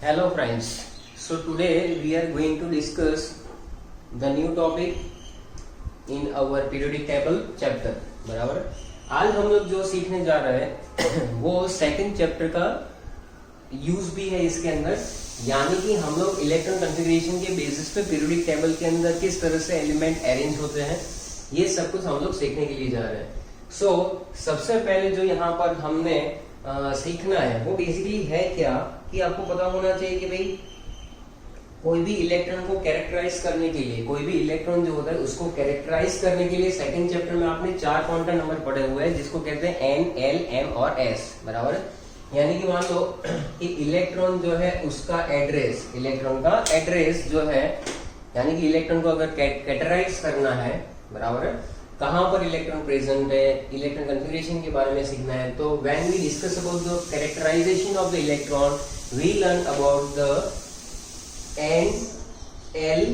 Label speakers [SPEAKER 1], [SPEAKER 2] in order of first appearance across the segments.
[SPEAKER 1] Hello friends, so today we are going to discuss the new topic in our periodic table chapter. बराबर। आज हम लोग जो सीखने जा रहे हैं वो सेकंड चैप्टर का यूज भी है इसके अंदर, यानी कि हम लोग इलेक्ट्रॉन कॉन्फ़िगरेशन के बेसिस पे पीरियोडिक टेबल के अंदर किस तरह से एलिमेंट अरेंज होते हैं, ये सब कुछ हम लोग सीखने के लिए जा रहे हैं। सो सबसे पहले जो यहाँ पर हमने सीखना है वो बेसिकली है क्या कि आपको पता होना चाहिए कि भाई कोई भी इलेक्ट्रॉन को कैरेक्टराइज करने के लिए, कोई भी इलेक्ट्रॉन जो होता है उसको कैरेक्टराइज करने के लिए सेकंड चैप्टर में आपने 4 क्वांटम नंबर पढ़े हुए हैं जिसको कहते हैं एन, एल, एम और एस। बराबर। यानी कि मान लो कि इलेक्ट्रॉन जो है उसका एड्रेस, इलेक्ट्रॉन का एड्रेस जो है, यानी कि इलेक्ट्रॉन को अगर कैटेगराइज करना है, बराबर है, कहां पर इलेक्ट्रॉन प्रेजेंट है, इलेक्ट्रॉन कॉन्फ़िगरेशन के बारे में सीखना है। तो when we discuss about the characterisation of the electron we learn about the n, l,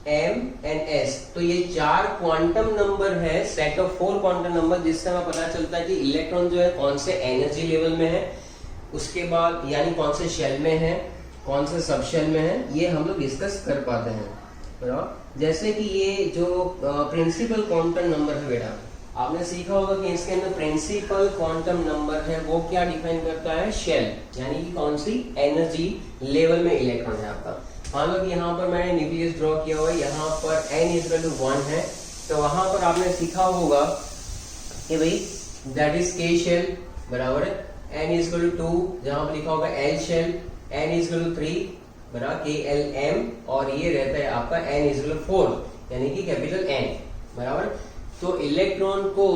[SPEAKER 1] m and s. तो ये 4 क्वांटम नंबर है, सेट ऑफ 4 क्वांटम नंबर, जिससे हमें पता चलता है कि इलेक्ट्रॉन जो है कौन से एनर्जी लेवल में है, उसके बाद यानी कौन से शेल में है, कौन से सब शेल में है, ये हम लोग डिस्कस कर पाते हैं। जैसे कि ये जो प्रिंसिपल क्वांटम नंबर है बेटा, आपने सीखा होगा कि इसके अंदर प्रिंसिपल क्वांटम नंबर है वो क्या डिफाइन करता है, शेल, यानी कि कौन सी एनर्जी लेवल में इलेक्ट्रॉन है आपका। मान लो कि यहाँ पर मैंने न्यूक्लियस ड्रॉ किया हुआ है, यहाँ पर n=1 है, तो वहां पर आपने सीखा होगा कि भाई दैट इज k शेल, बराबर है, n=2, जहां पर लिखा होगा l शेल, n=3, बराबर, KLM, और ये रहता है आपका n=4, यानी कि कैपिटल N, बराबर। तो इलेक्ट्रॉन को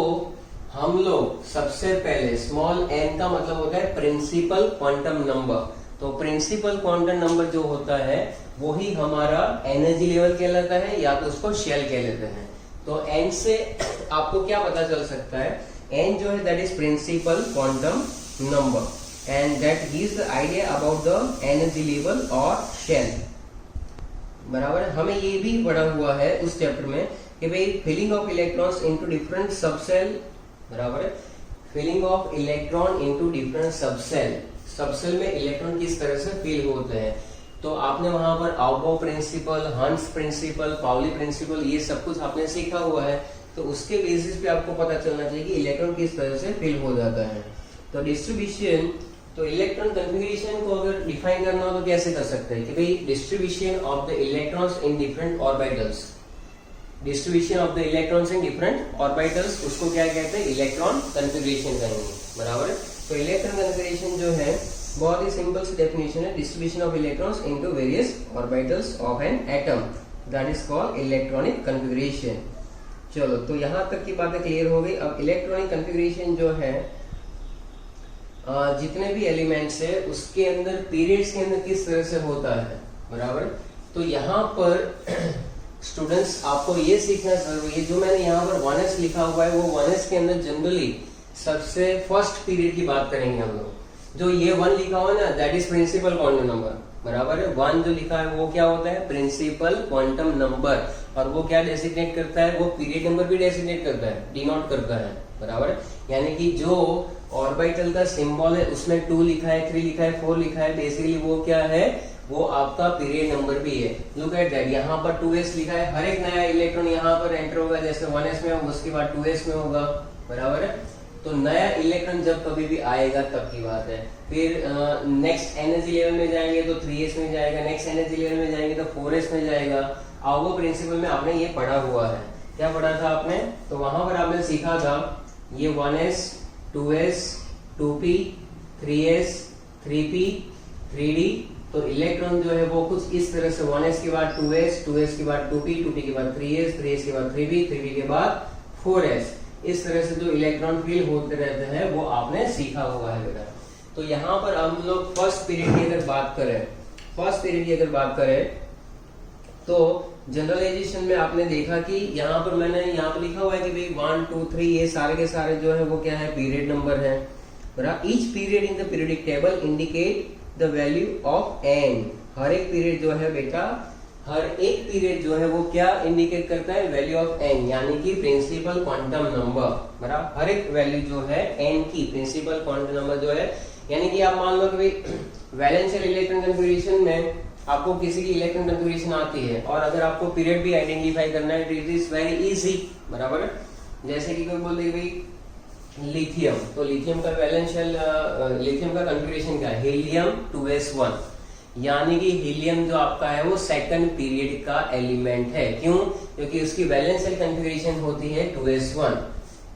[SPEAKER 1] हम लोग सबसे पहले स्मॉल n का मतलब होता है प्रिंसिपल क्वांटम नंबर, तो प्रिंसिपल क्वांटम नंबर जो होता है वो ही हमारा एनर्जी लेवल कहलाता है, या तो उसको शेल कह लेते हैं। तो n से आपको क्या पता चल सकता है, n जो है that is principal quantum number and that gives the idea about the energy level or shell। बराबर है। हमें ये भी पढ़ा हुआ है उस चैप्टर में कि भाई filling of electrons into different subshell, बराबर है, filling of electron into different subshell, subshell में इलेक्ट्रॉन किस तरह से फिल होते हैं। तो आपने वहां पर आउबो प्रिंसिपल, हंस प्रिंसिपल, पाउली प्रिंसिपल, ये सब कुछ आपने सीखा हुआ है, तो उसके बेसिस पे आपको पता चलना चाहिए कि इलेक्ट्रॉन किस तरह से फिल हो जाता है। तो डिस्ट्रीब्यूशन, तो इलेक्ट्रॉन कॉन्फ़िगरेशन को अगर डिफाइन करना हो तो कैसे कर सकते हैं कि भाई distribution of the electrons in different orbitals, distribution of the electrons in different orbitals, उसको क्या कहते हैं, इलेक्ट्रॉन कॉन्फ़िगरेशन कहेंगे, बराबर है। तो इलेक्ट्रॉन कॉन्फ़िगरेशन जो है बहुत ही सिंपल सी डेफिनेशन है, distribution of electrons into various orbitals of an atom, that is called electronic configuration. चलो, तो यहाँ तक की बातें क्लियर हो गई। अब इलेक्ट्रॉनिक कॉन्फ़िगरेशन जो है जितने भी एलिमेंट्स है उसके अंदर पीरियड्स के अंदर किस तरह से होता है, बराबर। तो यहाँ पर स्टूडेंट्स आपको ये सीखना जरूरी है, जो मैंने यहाँ पर 1s लिखा हुआ है वो 1s के अंदर जनरली सबसे फर्स्ट पीरियड की बात करेंगे हम लोग। जो ये 1 लिखा हुआ है ना, that is principal quantum number, बराबर है। 1 जो लिखा है वो क्या होता है, प्रिंसिपल क्वांटम नंबर, और वो क्या डेसिग्नेट करता है, वो पीरियड नंबर भी डेसिग्नेट करता है, डिनोट करता है, बराबर है। यानी कि जो ऑर्बिटल का सिंबल है उसमें 2 लिखा है, 3 लिखा है, 4 लिखा है, बेसिकली वो क्या है, वो आपका पीरियड नंबर भी है। लुक एट दैट, यहाँ पर 2s लिखा है, हर एक नया इलेक्ट्रॉन यहाँ पर एंटर होगा, जैसे 1s में होगा उसके बाद 2s में होगा, बराबर है। तो नया इलेक्ट्रॉन जब कभी भी आएगा तब की बात है। फिर नेक्स्ट एनर्जी लेवल में जाएंगे तो 3s में जाएगा, नेक्स्ट एनर्जी लेवल में जाएंगे तो 4s में जाएगा। आउबो प्रिंसिपल में आपने ये पढ़ा हुआ है, क्या पढ़ा था आपने, तो वहां पर आपने सीखा था ये 1s, 2s, 2p, 3s, 3p, 3d। तो इलेक्ट्रॉन जो है वो कुछ इस तरह से 1s के बाद 2s, 2s के बाद 2p, 2p के बाद 3s, 3s के बाद 3p, 3p के बाद 4s, इस तरह से जो इलेक्ट्रॉन फील होते रहते हैं वो आपने सीखा हुआ है बेटा। तो यहाँ पर हम लोग फर्स्ट पीरियड की अगर बात करें, फर्स्ट पीरियड की अगर बात करें तो जनरलाइजेशन में आपने देखा कि यहाँ पर मैंने यहाँ पर लिखा हुआ है कि भाई 1, 2, 3 ये सारे के सारे जो है वो क्या है, पीरियड नंबर है, बराबर। Each period in the periodic table indicate the value of n। हर एक पीरियड जो है बेटा हर एक पीरियड जो है वो क्या इंडिकेट करता है, वैल्यू ऑफ एन, यानी कि प्रिंसिपल क्वांटम नंबर, बराबर। हर एक वैल्यू जो है एन की, प्रिंसिपल क्वांटम नंबर जो है, यानी कि आप मान लो कि वैलेंशियल इलेक्ट्रॉन कन्फिगरेशन में आपको किसी की इलेक्ट्रॉन कन्फिगरेशन आती है और अगर आपको पीरियड भी आइडेंटिफाई करना है, इट इज वेरी इजी, बराबर। जैसे कि कोई बोल दे भाई लिथियम, तो लिथियम का वैलेंशियल लिथियम का कन्फिगरेशन क्या है, हीलियम 2s1, यानी कि हीलियम जो आपका है वो सेकंड पीरियड का एलिमेंट है। क्यों? क्योंकि उसकी वैलेंशियल कन्फिगरेशन होती है 2s1।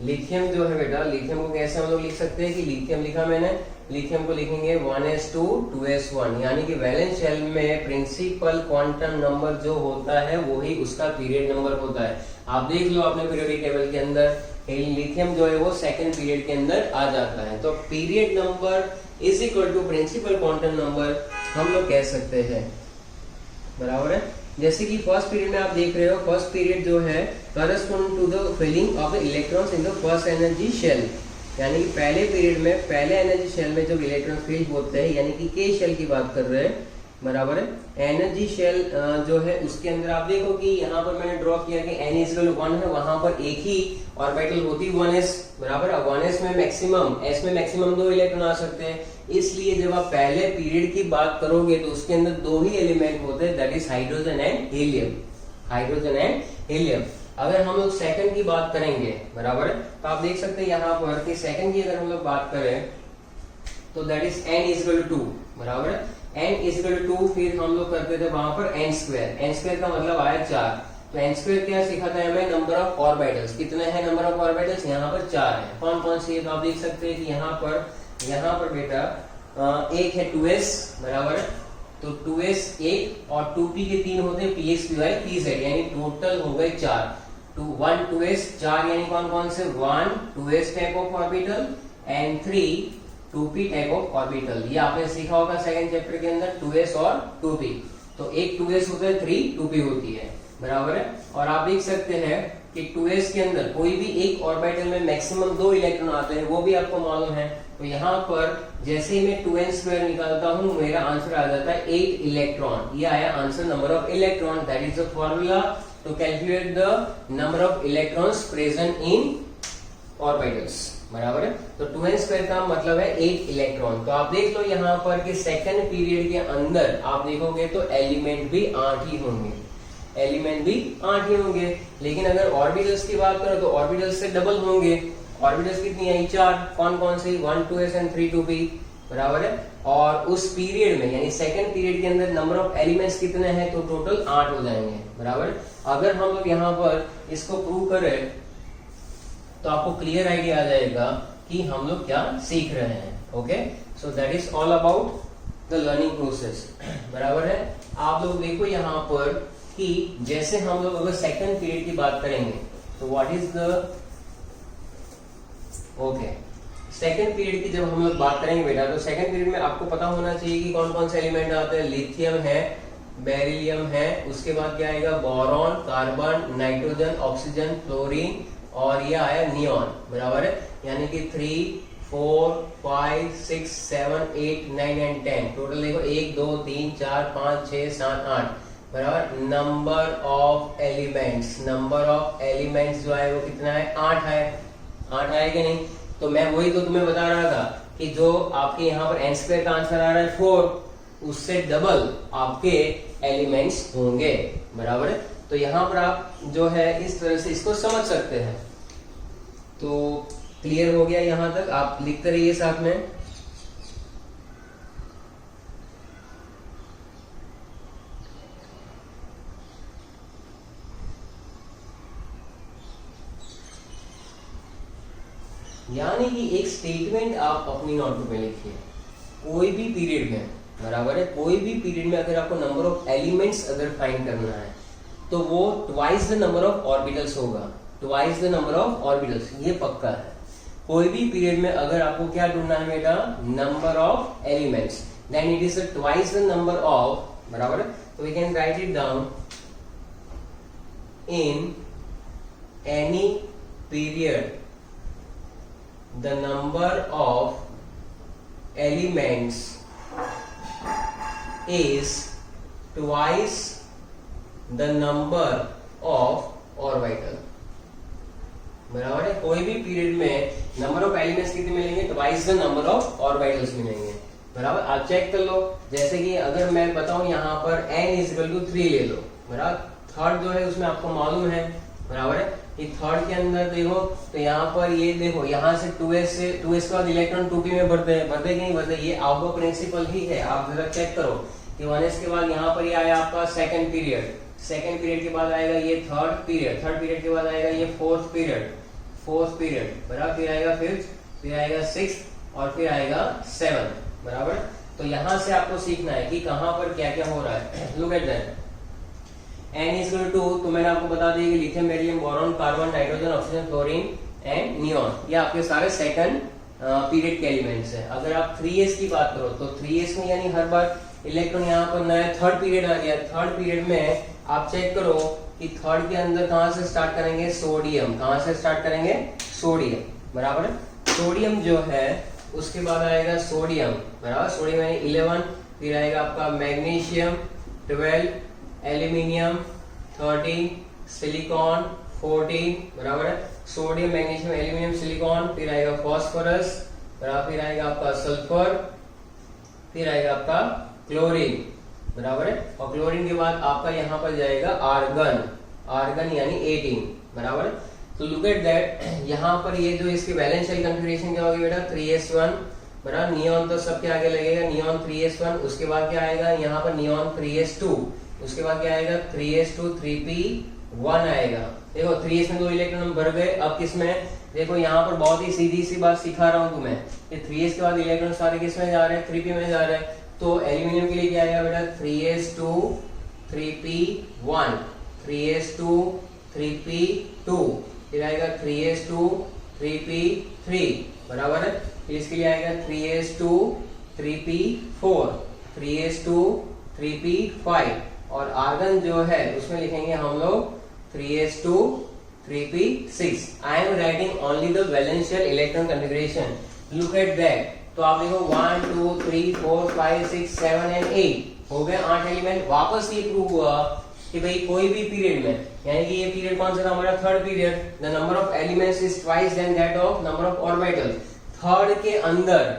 [SPEAKER 1] लिथियम जो है बेटा, लिथियम को कैसे हम लोग लिख सकते हैं कि लिथियम लिखा मैंने, लिथियम को लिखेंगे 1s2 2s1, यानी कि वैलेंस शेल में प्रिंसिपल क्वांटम नंबर जो होता है वही उसका पीरियड नंबर होता है। आप देख लो अपने पीरियोडिक टेबल के अंदर लिथियम जो है वो सेकंड पीरियड के अंदर आ जाता है। तो period number is equal to principal quantum number हम लोग कह सकते हैं, बराबर है। जैसे कि फर्स्ट पीरियड में आप देख रहे हो, फर्स्ट पीरियड जो है correspond to the filling of the electrons in the first energy shell, यानी कि पहले पीरियड में पहले एनर्जी शेल में जब इलेक्ट्रॉन फिल होते हैं, यानी कि के शेल की बात कर रहे हैं, बराबर है। एनर्जी शेल जो है उसके अंदर आप देखो कि यहाँ पर मैंने ड्रॉ किया कि n इज इक्वल टू 1 है, वहां पर एक ही ऑर्बिटल होती 1s, बराबर। 1s में मैक्सिमम, s में मैक्सिमम 2 इलेक्ट्रॉन आ सकते हैं, इसलिए जब आप पहले पीरियड की बात करोगे तो उसके अंदर 2 ही एलिमेंट होते हैं, that is hydrogen and helium, hydrogen and helium. अगर हम लोग सेकंड की बात करेंगे, बराबर है, तो आप देख सकते हैं यहाँ पर कि सेकंड की अगर हम लोग बात करें तो that is n is equal to 2, बराबर है। n इज इक्वल टू 2 फिर हम लोग करते थे वहां पर n स्क्वायर का मतलब आया 4। तो n स्क्वायर क्या सिखाता है हमें, नंबर ऑफ ऑर्बिटल्स, कितने हैं नंबर ऑफ ऑर्बिटल्स, यहाँ पर 4 है। कौन कौन सी है, तो आप देख सकते हैं कि यहाँ पर बेटा एक है 2s, बराबर है, तो 2s एक और 2p के 3 होते हैं, px py pz, यानी टोटल हो गए 4। 1 2s 4, यानी कौन कौन से, 1 2s type of orbital and 3 2p type of orbital. ये आपने सीखा होगा सेकंड चैप्टर के अंदर, 2s और 2p। तो एक 2s होता है, 3 2p होती है, बराबर है। और आप देख सकते हैं कि 2s के अंदर कोई भी एक ऑर्बिटल में मैक्सिमम 2 इलेक्ट्रॉन आते हैं, वो भी आपको मालूम है। तो यहाँ पर जैसे ही मैं 2n स्क्वायर निकालता हूँ मेरा आंसर आ जाता है 8 इलेक्ट्रॉन। ये आया answer, number of electron, that is the formula to calculate the number of electrons present in orbitals, बराबर है। तो 2n स्क्वायर का मतलब है 8 इलेक्ट्रॉन। तो आप देख लो यहाँ पर कि सेकंड पीरियड के अंदर आप देखोगे तो एलिमेंट भी 8 ही होंगे, एलिमेंट भी 8 ही होंगे। लेकिन अगर ऑर्बिटल्स की बात करो तो ऑर्बिटल्स से डबल होंगे। ऑर्बिटल्स कितनी आई, 4। कौन कौन सी, 1 2s एंड 3 2p, बराबर है। और उस पीरियड में यानी सेकंड पीरियड के अंदर नंबर ऑफ एलिमेंट्स कितने हैं, तो टोटल 8 हो जाएंगे, बराबर। अगर हम लोग यहाँ पर इसको प्रूव करें तो आपको क्लियर आइडिया आ जाएगा कि हम लोग क्या सीख रहे हैं। Okay, so that is all about the learning process, बराबर है। आप लोग देखो यहाँ पर कि जैसे हम लोग अगर सेकंड पीरियड की बात करेंगे तो what is the second period की जब हम लोग बात करेंगे बेटा, तो सेकंड पीरियड में आपको पता होना चाहिए कि कौन कौन से एलिमेंट आते हैं। लिथियम है, बेरिलियम है, उसके बाद क्या आएगा, boron, carbon, nitrogen, oxygen, fluorine और ये आया नियॉन, बराबर है। यानी कि 3 4 5 6 7 8 9 एंड 10, टोटल देखो 1 2 3 4 5 6 7 8, बराबर। Number of elements, number of elements जो है वो कितना है, 8 है। 8 है कि नहीं? तो मैं वही तो तुम्हें बता रहा था कि जो आपके यहाँ पर n स्क्वायर का आंसर आ रहा है 4, उससे डबल आपके एलिमेंट्स होंगे, बराबर है। तो यहाँ पर आप जो है इस तरह से इसको समझ सकते हैं। तो क्लियर हो गया यहाँ तक, आप लिखते रहिए साथ में। यानी कि एक स्टेटमेंट आप अपनी नोटबुक में लिखिए, कोई भी पीरियड में, बराबर है, कोई भी पीरियड में अगर आपको नंबर ऑफ एलिमेंट्स अगर फाइंड करना है तो वो twice the number of orbitals होगा, twice the number of orbitals, ये पक्का है। कोई भी पीरियड में अगर आपको क्या ढूंढना है बेटा, number of elements, then it is twice the number of, बराबर है। तो we can write it down, in any period the number of elements is twice the number of orbital. बराबर है, कोई भी पीरियड में नंबर ऑफ एलिमेंट्स कितने मिलेंगे, twice the number of orbitals मिलेंगे। बराबर, आप चेक कर लो, जैसे कि अगर मैं बताऊं यहाँ पर n इज इक्वल टू 3 ले लो। बराबर, थर्ड जो है उसमें आपको मालूम है, बराबर है, कि थर्ड के अंदर देखो तो यहाँ पर ये देखो, यहाँ से 2s के बाद इलेक्ट्रॉन 2p में बढ़ते हैं, बढ़ते कि नहीं बढ़ते, ये आपका प्रिंसिपल ही है। आप जरा चेक करो कि 1s के बाद यहाँ पर ये आया आपका सेकंड पीरियड, सेकंड पीरियड के बाद आएगा ये थर्ड पीरियड, थर्ड पीरियड के बाद आएगा ये फोर्थ पीरियड, बराबर, फिर आएगा फिफ्थ, फिर आएगा सिक्स्थ और फिर आएगा सेवंथ। बराबर, तो यहां से आपको सीखना है कि कहां पर क्या क्या हो रहा है। Look at that, n is equal to, तो मैंने आपको बता दिया कि lithium, beryllium, boron, carbon, nitrogen, oxygen, chlorine and neon, ये आपके सारे सेकंड पीरियड के एलिमेंट्स है। अगर आप 3s की बात करो तो 3s में यानी हर बार इलेक्ट्रॉन यहाँ पर नया थर्ड पीरियड आ गया, थर्ड पीरियड में आप चेक करो कि थर्ड के अंदर कहां से स्टार्ट करेंगे, सोडियम, कहां से स्टार्ट करेंगे, सोडियम। बराबर, सोडियम जो है उसके बाद आएगा सोडियम, बराबर, सोडियम यानी 11, फिर आएगा आपका मैग्नीशियम 12, एल्यूमिनियम 13, सिलिकॉन 14, बराबर है, सोडियम, मैग्नीशियम, एल्यूमिनियम, सिलिकॉन, फिर आएगा फास्फोरस, बराबर, फिर आएगा आपका सल्फर, फिर आएगा आपका क्लोरीन, बराबर है, और क्लोरीन के बाद आपका यहाँ पर जाएगा आर्गन, आर्गन यानी 18, बराबर है। तो लुक एट दैट, यहाँ पर ये जो इसकी वैलेंस शेल कॉन्फ़िगरेशन क्या होगी बेटा, 3s1, बराबर, नियॉन तो सबके आगे लगेगा, नियॉन 3s1, उसके बाद क्या आएगा यहाँ पर नियॉन 3s2, उसके बाद क्या आएगा 3s2 3p1 आएगा। देखो 3s में 2 इलेक्ट्रॉन भर गए, अब किसमें, देखो यहाँ पर बहुत ही सीधी सी बात सिखा रहा हूँ तुम्हें, ये 3s के बाद इलेक्ट्रॉन सारे किसमें जा रहे हैं, 3p में जा रहे हैं। तो एल्यूमिनियम के लिए क्या आएगा बेटा, 3s2 3p1, 3s2 3p2, फिर आएगा 3s2 3p3, बराबर है, फिर इसके लिए आएगा 3s2 3p4, 3s2 3p5, और आर्गन जो है उसमें लिखेंगे हम लोग 3s2 3p6। I am writing only the वैलेंशियल electron configuration. Look at that, तो आप देखो 1 2 3 4 5 6 7 एंड 8 हो गए 8 एलिमेंट। वापस ये प्रूव हुआ कि भाई कोई भी पीरियड में, यानी कि ये पीरियड कौन सा था हमारा, third period, the number of elements is twice then that of number of orbital. Third के अंदर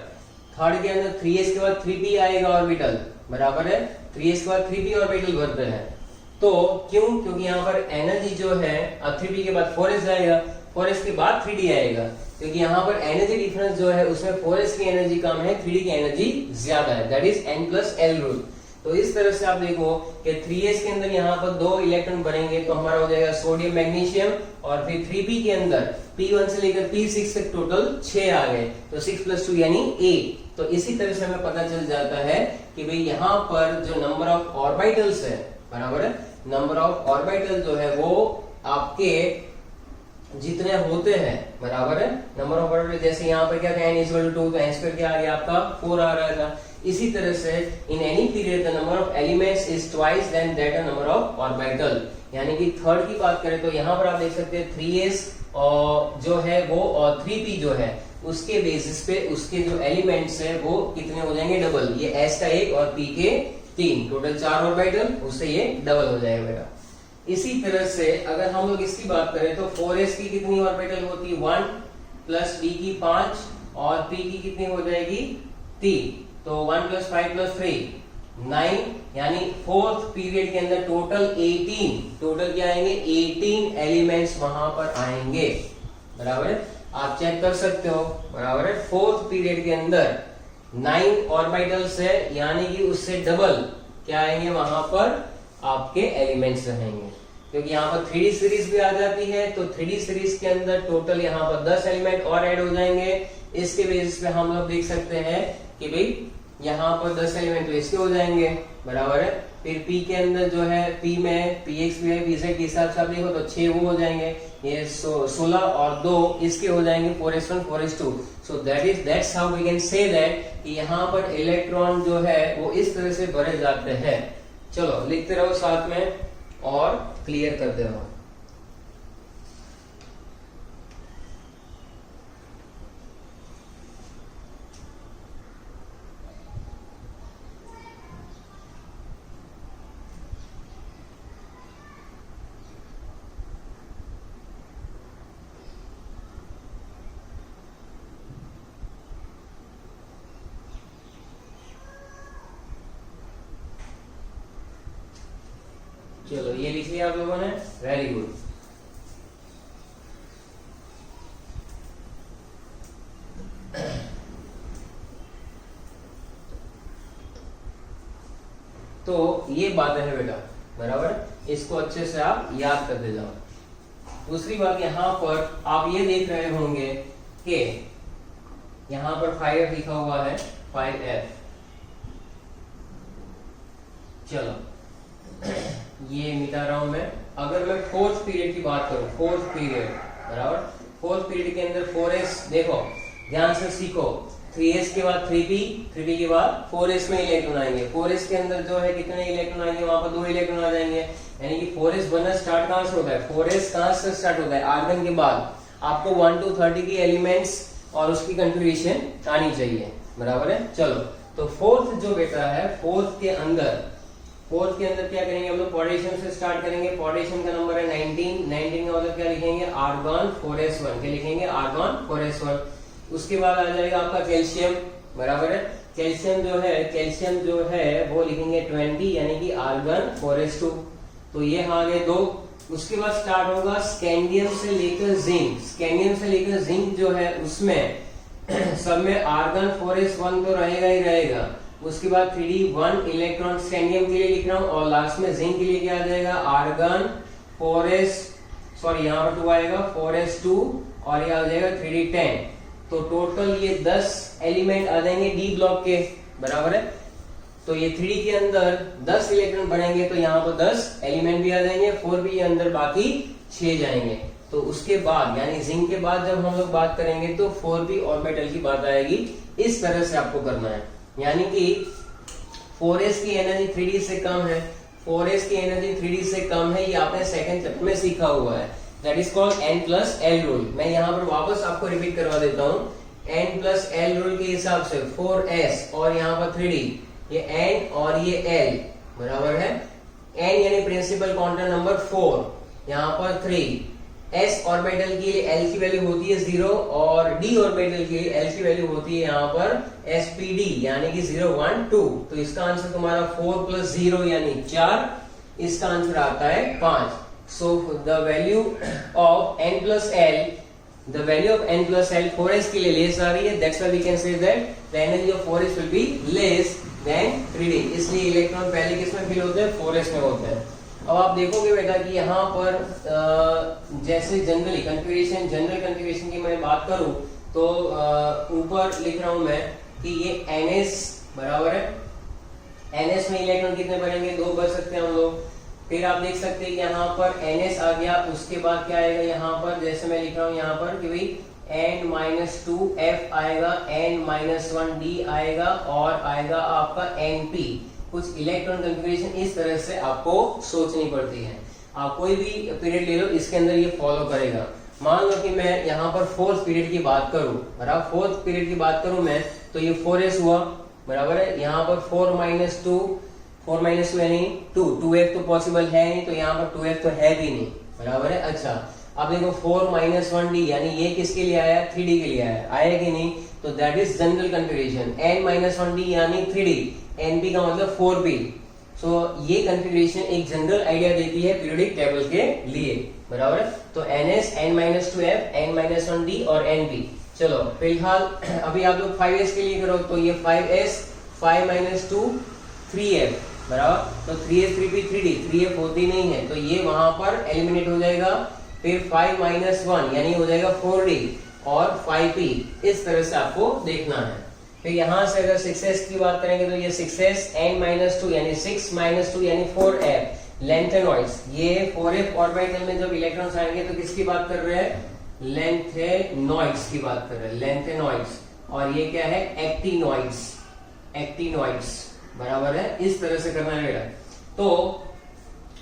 [SPEAKER 1] 3s के बाद 3p आएगा ऑर्बिटल, बराबर है, 3s के बाद 3p ऑर्बिटल भरते हैं। तो क्यों, क्योंकि यहाँ पर एनर्जी जो है, अब 3p के बाद 4s जाएगा, 4s के बाद 3d आएगा, क्योंकि यहाँ पर एनर्जी डिफरेंस जो है उसमें 4s की एनर्जी कम है, 3d की एनर्जी ज्यादा है, दैट इज n+l रूल। तो इस तरह से आप देखो कि 3s के अंदर यहाँ पर 2 इलेक्ट्रॉन बनेंगे, तो हमारा हो जाएगा सोडियम, मैग्नीशियम, और फिर 3p के अंदर p1 से लेकर p6 तक टोटल 6 आ गए, तो 6 + 2 यानी 8। तो इसी तरह से हमें पता चल जाता है कि भाई यहाँ पर जो नंबर ऑफ ऑर्बिटल्स है, बराबर है, नंबर ऑफ ऑर्बिटल जो है वो आपके जितने होते हैं, बराबर है, नंबर ऑफ ऑर्बिटल, जैसे यहाँ पर क्या था n = 2, तो n² क्या आ गया आपका 4 आ रहा था। इसी तरह से in any period the number of elements is twice then that number of orbital. यानी कि थर्ड की बात करें तो यहाँ पर आप देख सकते हैं 3s और जो है वो, और 3p जो है उसके बेसिस पे उसके जो एलिमेंट्स है वो कितने हो जाएंगे, डबल, ये s का 1 और p के 3, टोटल 4 ऑर्बिटल, उससे ये डबल हो जाएगा बेटा। इसी तरह से अगर हम लोग इसकी बात करें तो 4s की कितनी ऑर्बिटल होती है, 1 + p की 5 और p की कितनी हो जाएगी 3, तो 1 + 5 + 3 9, यानी फोर्थ पीरियड के अंदर टोटल 18, टोटल क्या आएंगे 18 एलिमेंट्स वहां पर आएंगे, बराबर है, आप चेक कर सकते हो, बराबर है। फोर्थ पीरियड के अंदर 9 ऑर्बिटल्स है, यानी कि उससे डबल क्या आएंगे वहां पर आपके एलिमेंट्स रहेंगे, क्योंकि यहाँ पर 3D सीरीज भी आ जाती है, तो 3D सीरीज के अंदर टोटल यहाँ पर 10 एलिमेंट और ऐड हो जाएंगे। इसके बेसिस पे हम लोग देख सकते हैं कि भाई यहाँ पर 10 एलिमेंट तो इसके हो जाएंगे, बराबर है। फिर P के अंदर जो है P में Px भी है, Pz के हिसाब से आप देखो तो 6 वो हो जाएंगे, ये 16 और 2 इसके हो जाएंगे 4s1 4s2। So that's how we can say that कि यहाँ पर इलेक्ट्रॉन जो है वो इस तरह से भरे जाते हैं। चलो लिखते रहो साथ में और क्लियर करते रहो। चलो ये लिख लिया आप लोगों ने, वेरी गुड। तो ये बात है बेटा, बराबर, इसको अच्छे से आप याद करते जाओ। दूसरी बात, यहाँ पर आप ये देख रहे होंगे कि यहाँ पर 5f लिखा हुआ है, 5f। चलो ये मिटा रहा हूं मैं। अगर मैं फोर्थ पीरियड की बात करूं, फोर्थ पीरियड, बराबर, फोर्थ पीरियड के अंदर 4s, देखो ध्यान से सीखो, 3s के बाद 3p, 3p के बाद 4s में इलेक्ट्रॉन आएंगे। 4s के अंदर जो है कितने इलेक्ट्रॉन आएंगे, वहां पर 2 इलेक्ट्रॉन आ जाएंगे, यानी कि 4s बनना स्टार्ट कहां से होता है, 4s कहां से स्टार्ट होता है, आर्गन के बाद आपको 1 to 30 की एलिमेंट्स और उसकी कंफिगरेशन आनी चाहिए, बराबर है। चलो तो फोर्थ जो बेटा है, फोर्थ के अंदर क्या करेंगे हम लोग, पॉडेशियम से स्टार्ट करेंगे। पॉडेशियम का नंबर है 19 का मतलब क्या लिखेंगे, आर्गन 4s1, क्या लिखेंगे, आर्गन 4s1। उसके बाद आ जाएगा आपका कैल्शियम, बराबर है। कैल्शियम जो है वो लिखेंगे 20, यानी कि आर्गन 4s2। तो ये आ गए 2। उसके बाद स्टार्ट होगा स्कैंडियम से लेकर जिंक। स्कैंडियम से लेकर जिंक जो है उसमें सब में आर्गन 4s1 तो रहेगा ही रहेगा। उसके बाद 3d1 इलेक्ट्रॉन स्कैंडियम के लिए लिख रहा हूं, और लास्ट में जिंक के लिए क्या आ जाएगा, आर्गन 4s, सॉरी यहाँ पर 2 आएगा, 4s2, और ये आ जाएगा 3d10। तो टोटल ये 10 एलिमेंट आ जाएंगे डी ब्लॉक के, बराबर है। तो ये 3d के अंदर 10 इलेक्ट्रॉन बढ़ेंगे, तो यहाँ पर 10 एलिमेंट भी आ जाएंगे, 4p के अंदर बाकी 6 जाएंगे। तो उसके बाद यानी जिंक के बाद जब हम लोग बात करेंगे तो 4p ऑर्बिटल की बात आएगी। इस तरह से आपको करना है, यानी कि 4s की एनर्जी 3d से कम है, 4s की एनर्जी 3d से कम है, ये आपने सेकंड चैप्टर में सीखा हुआ है, that is called n+l rule. मैं यहाँ पर वापस आपको रिपीट करवा देता हूँ। n+l रूल के हिसाब से 4s और यहाँ पर 3d, ये n और ये l, बराबर है। n यानी प्रिंसिपल क्वांटम नंबर 4, यहाँ पर 3। s ऑर्बिटल के लिए l की वैल्यू होती है 0, और d ऑर्बिटल के लिए l की वैल्यू होती है यहाँ पर spd, यानी कि 0, 1, 2। तो इसका आंसर तुम्हारा 4 + 0 यानी 4, इसका आंसर आता है 5। So the value of n+l 4s के लिए लेस आ रही है, that's why we can say that the energy of 4s will be less than 3d। इसलिए इलेक्ट्रॉन पहले किसमें फिल होते हैं, 4s में होते हैं। अब आप देखोगे बेटा कि यहाँ पर जैसे जनरल कन्फिगरेशन की मैं बात करूं तो ऊपर लिख रहा हूं मैं कि ये ns, बराबर है। ns में इलेक्ट्रॉन कितने बढ़ेंगे, 2 बढ़ सकते हैं हम लोग। फिर आप देख सकते हैं कि यहाँ पर ns आ गया, उसके बाद क्या आएगा यहाँ पर, जैसे मैं लिख रहा हूँ यहाँ पर कि भाई n-2f आएगा, n-1d आएगा, और आएगा आपका np। कुछ इलेक्ट्रॉन कन्फिगरेशन इस तरह से आपको सोचनी पड़ती है। आप कोई भी पीरियड ले लो, इसके अंदर ये फॉलो करेगा। मान लो कि मैं यहाँ पर फोर्थ पीरियड की बात करूं, बराबर, फोर्थ पीरियड की बात करूं मैं, तो ये 4s हुआ, बराबर है। यहाँ पर 4 - 2 यानी 2f तो पॉसिबल है नहीं, तो यहाँ पर 2f तो है भी नहीं, बराबर है। अच्छा अब देखो 4 - 1d, यानी ये किसके लिए आया, 3d के लिए आया कि नहीं, तो that is general configuration. n - 1d यानी 3d, np का मतलब 4p। सो ये कन्फिगरेशन एक जनरल आइडिया देती है पीरियोडिक टेबल के लिए, बराबर। तो ns, n-2f, n-1d और np। चलो फिलहाल अभी आप लोग 5s के लिए करो, तो ये 5s, 5 - 2 3f, बराबर। तो 3s 3p 3d, 3f होती नहीं है, तो ये वहां पर एलिमिनेट हो जाएगा। फिर 5 - 1 यानी हो जाएगा 4d और 5p। इस तरह से आपको देखना है। फिर यहां से अगर 6s की बात करेंगे तो ये 6s, n-2 यानी 6 - 2 यानी 4f, लेंथेनॉइड्स। ये 4f ऑर्बिटल में जब इलेक्ट्रॉन्स आएंगे तो किसकी बात कर रहे हैं, लेंथेनॉइड्स की बात कर रहे हैं, लेंथेनॉइड्स। और ये क्या है, एक्टिनॉइड्स, बराबर है। इस तरह से करना है। तो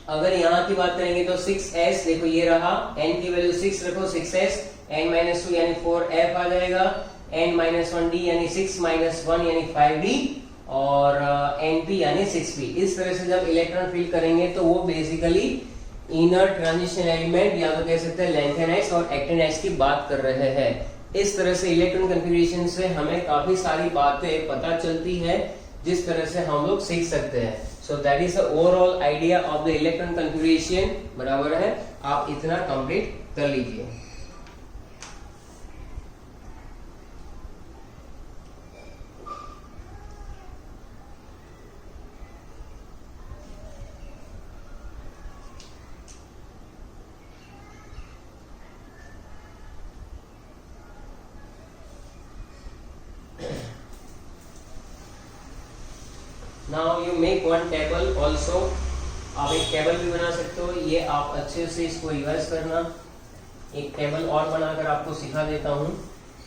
[SPEAKER 1] अगर यहाँ की बात करेंगे तो 6s, देखो ये रहा, n की वैल्यू 6 रखो, 6s, n-2 यानी 4f आ जाएगा, n-1d यानी 6 - 1 यानी 5d, और np यानी 6p। इस तरह से जब इलेक्ट्रॉन फिल करेंगे तो वो बेसिकली इनर ट्रांजिशन एलिमेंट, या तो कह सकते हैं लेंथेनाइड्स और एक्टिनाइड्स की बात कर रहे हैं। इस तरह से इलेक्ट्रॉन कन्फिगरेशन से हमें काफी सारी बातें पता चलती है, जिस तरह से हम लोग सीख सकते हैं। So that is the overall idea of the electron configuration, बराबर है। आप इतना कंप्लीट कर लीजिए। Now you make one table also. आप एक टेबल भी बना सकते हो, ये आप अच्छे से इसको रिवाइज करना। एक टेबल और बनाकर आपको सिखा देता हूँ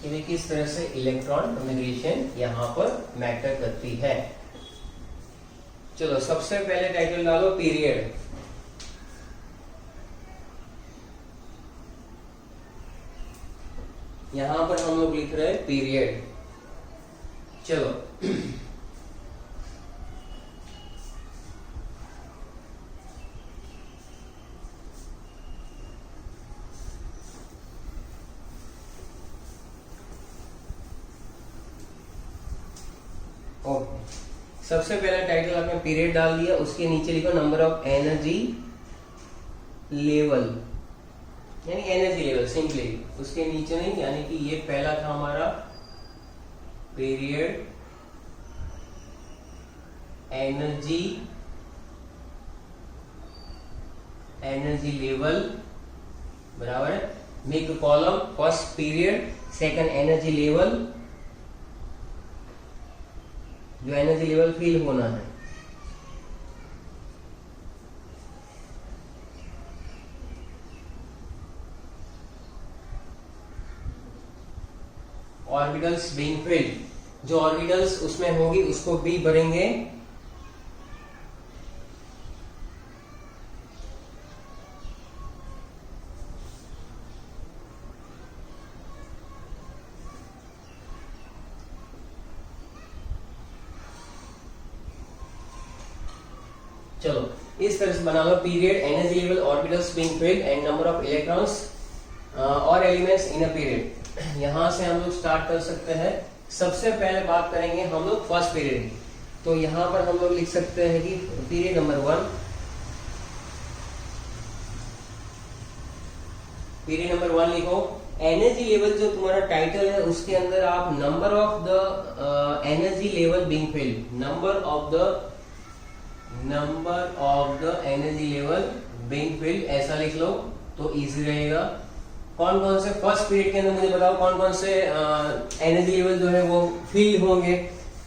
[SPEAKER 1] कि किस तरह से इलेक्ट्रॉन कॉन्फ़िगरेशन यहाँ पर मैटर करती है। चलो सबसे पहले टाइटल डालो पीरियड। यहाँ पर हम लोग लिख रहे हैं पीरियड। चलो ओके, सबसे पहला टाइटल आपने पीरियड डाल दिया, उसके नीचे लिखो नंबर ऑफ एनर्जी लेवल, यानी एनर्जी लेवल सिंपली, उसके नीचे नहीं, यानी कि ये पहला था हमारा पीरियड एनर्जी लेवल, बराबर है। Make a column, first period, second energy level, जो एनर्जी लेवल फील होना है। ऑर्बिटल्स बीइंग फिल्ड, जो ऑर्बिटल्स उसमें होगी उसको बी भरेंगे। चलो इस तरह से बना लो period, energy level, orbitals being filled and number of electrons और एलिमेंट्स इन अ पीरियड। यहां से हम लोग स्टार्ट कर सकते हैं। सबसे पहले बात करेंगे हम लोग फर्स्ट पीरियड की। तो यहां पर हम लोग लिख सकते हैं कि पीरियड नंबर 1, पीरियड नंबर 1 लिखो। एनर्जी लेवल जो तुम्हारा टाइटल है उसके अंदर आप number of the energy level being field, number of the energy level being field ऐसा लिख लो तो इजी रहेगा। कौन कौन से फर्स्ट पीरियड के अंदर मुझे बताओ कौन कौन से एनर्जी लेवल जो है वो फील होंगे,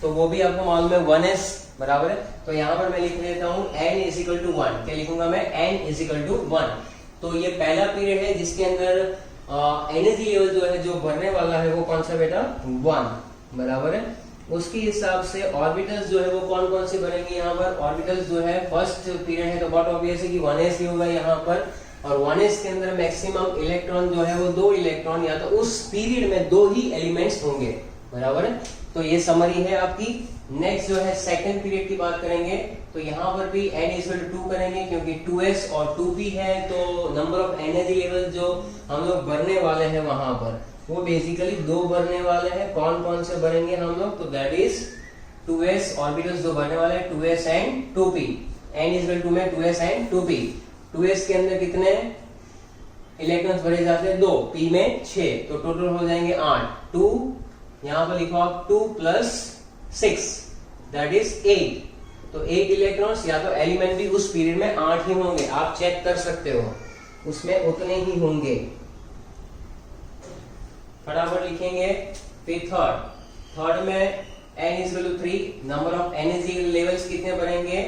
[SPEAKER 1] तो वो भी आपको मालूम है 1s, बराबर है। तो यहाँ पर मैं लिख देता हूँ n इज इक्वल टू 1। क्या लिखूंगा मैं? n is equal to 1। तो ये पहला पीरियड है जिसके अंदर एनर्जी लेवल जो है जो बढ़ने वाला है वो कौन सा बेटा? 1, बराबर है। उसके हिसाब से ऑर्बिटल्स जो है वो कौन कौन से बनेंगे यहाँ पर? ऑर्बिटल्स जो है फर्स्ट पीरियड है तो बहुत ऑब्वियस है कि 1s ही होगा यहाँ पर, और 1s के अंदर मैक्सिमम इलेक्ट्रॉन जो है वो 2 इलेक्ट्रॉन, या तो उस पीरियड में 2 ही एलिमेंट्स होंगे, बराबर है। तो ये समरी है आपकी। नेक्स्ट जो है सेकंड पीरियड की बात करेंगे, तो यहाँ पर भी n इक्वल टू 2 करेंगे क्योंकि 2s और 2p है, तो नंबर ऑफ एनर्जी लेवल जो हम लोग भरने वाले हैं वहां पर वो बेसिकली 2 भरने वाले हैं। कौन कौन से भरेंगे हम लोग? तो दैट इज 2s ऑर्बिटल्स 2 भरने वाले हैं, 2s and 2p। n equal to में 2s एंड 2p। 2s के अंदर कितने इलेक्ट्रॉन्स भरे जाते हैं? 2, p में 6, तो टोटल हो जाएंगे 8। 2 यहाँ पर लिखो आप 2 प्लस 6 दैट इज 8। तो 8 इलेक्ट्रॉन्स या तो एलिमेंट भी उस पीरियड में 8 ही होंगे, आप चेक कर सकते हो, उसमें उतने ही होंगे। फटाफट लिखेंगे। फिर थर्ड में n is equal to 3, number of energy levels कितने बनेंगे?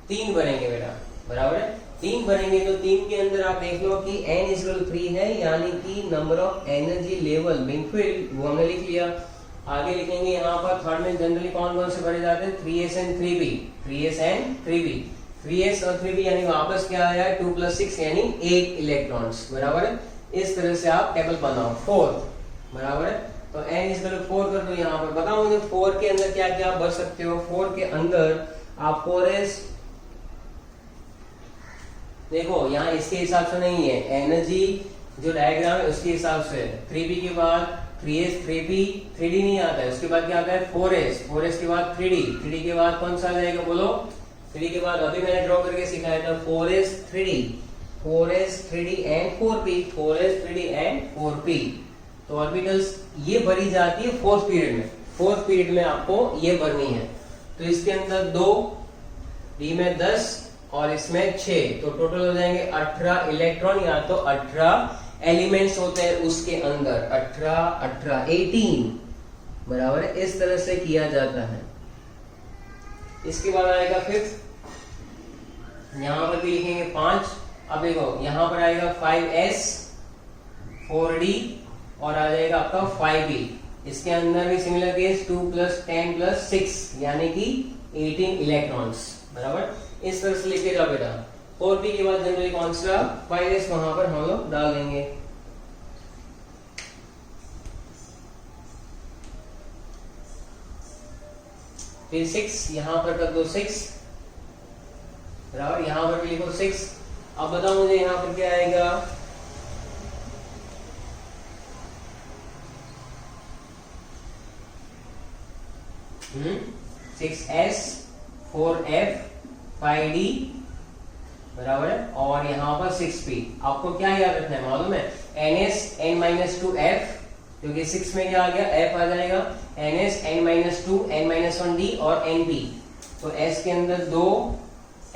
[SPEAKER 1] 3 बनेंगे बेटा, बराबर है। 3 बनेंगे तो 3 के अंदर आप देख लो कि n इज इक्वल टू 3 है, यानी कि number of energy level being field वो हमने लिख लिया। आगे लिखेंगे यहाँ पर थर्ड में जनरली कौन कौन से भरे जाते हैं? 3s and 3p, 3s and 3p। 3s और 3p यानी वापस क्या आया है? 2 प्लस 6 यानी 8 इलेक्ट्रॉन्स, बराबर है। इस तरह से आप टेबल बनाओ। 4, बराबर है। तो n इज इक्वल टू 4 कर दो। यहाँ पर बताओ मुझे 4 के अंदर क्या क्या भर सकते हो? 4 के अंदर आप 4s देखो, यहाँ इसके हिसाब से नहीं है, एनर्जी जो डायग्राम है उसके हिसाब से। 3p के बाद 3s 3p 3d नहीं आता है, उसके बाद क्या आता है? 4s 4s के बाद 3d 3d के बाद कौन सा आ जाएगा? बोलो 3D के बाद अभी मैंने ड्रॉ करके सिखाया था 4s 3D, 4s 3D and 4p, 4s 3D and 4p। तो ऑर्बिटल्स ये भरी जाती है फोर्थ पीरियड में, फोर्थ पीरियड में आपको ये भरनी है। तो इसके अंदर 2, D में 10 और इसमें 6, तो टोटल हो जाएंगे 18 इलेक्ट्रॉन या तो 18 एलिमेंट्स होते हैं उसके अंदर, 18 बराबर है। इस तरह से किया जाता है। इसके बाद आएगा फिफ्थ, यहां पर भी लिखेंगे 5। अब देखो यहां पर आएगा 5s 4d और आ जाएगा आपका 5b। इसके अंदर भी सिमिलर केस 2 + 10 + 6 यानी कि 18 इलेक्ट्रॉन्स बराबर। इस तरह से लिखे जाओ बेटा। 4p के बाद जनरली कौन सा 5s वहां पर हम लोग डाल देंगे। फिर 6 यहां पर कर दो 6 बराबर, यहां पर भी लिखो 6। अब बताओ मुझे यहां पर क्या आएगा, सिक्स एस 4f 5d बराबर है, और यहाँ पर 6p। आपको क्या याद रखना है मालूम है, ns n-2f, क्योंकि 6 में क्या आ गया f आ जाएगा, ns n-2 n-1d और np। तो s के अंदर 2,